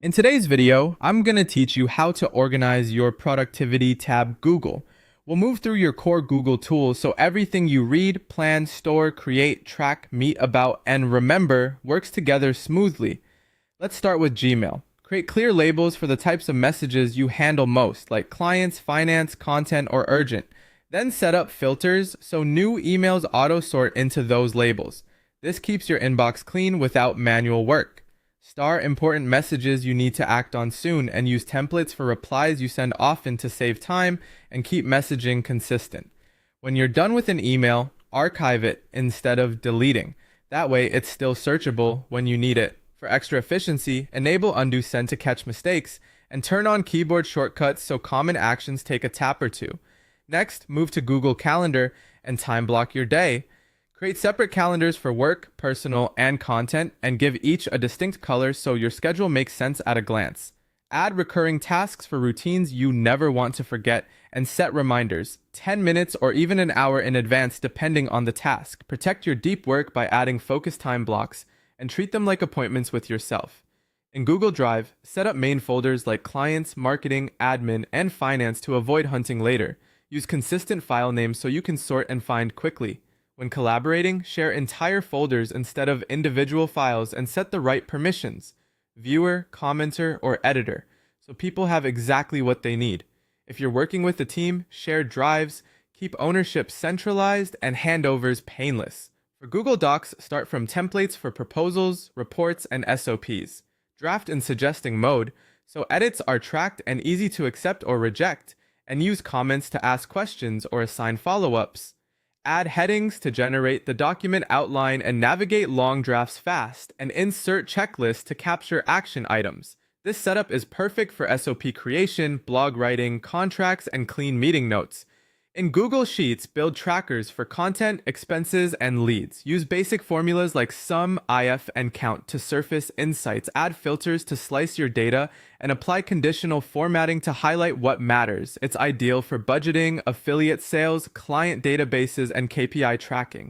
In today's video, I'm going to teach you how to organize your productivity tab Google. We'll move through your core Google tools so everything you read, plan, store, create, track, meet about, and remember works together smoothly. Let's start with Gmail. Create clear labels for the types of messages you handle most, like clients, finance, content, or urgent. Then set up filters so new emails auto-sort into those labels. This keeps your inbox clean without manual work. Star important messages you need to act on soon and use templates for replies you send often to save time and keep messaging consistent. When you're done with an email, archive it instead of deleting. That way, it's still searchable when you need it. For extra efficiency, enable undo send to catch mistakes and turn on keyboard shortcuts so common actions take a tap or two. Next, move to Google Calendar and time block your day. Create separate calendars for work, personal, and content, and give each a distinct color so your schedule makes sense at a glance. Add recurring tasks for routines you never want to forget, and set reminders, 10 minutes or even an hour in advance depending on the task. Protect your deep work by adding focus time blocks, and treat them like appointments with yourself. In Google Drive, set up main folders like clients, marketing, admin, and finance to avoid hunting later. Use consistent file names so you can sort and find quickly. When collaborating, share entire folders instead of individual files and set the right permissions, viewer, commenter, or editor, so people have exactly what they need. If you're working with a team, share drives, keep ownership centralized, and handovers painless. For Google Docs, start from templates for proposals, reports, and SOPs. Draft in suggesting mode, so edits are tracked and easy to accept or reject, and use comments to ask questions or assign follow-ups. Add headings to generate the document outline and navigate long drafts fast, and insert checklists to capture action items. This setup is perfect for SOP creation, blog writing, contracts, and clean meeting notes. In Google Sheets, build trackers for content, expenses, and leads. Use basic formulas like sum, IF, and count to surface insights. Add filters to slice your data, and apply conditional formatting to highlight what matters. It's ideal for budgeting, affiliate sales, client databases, and KPI tracking.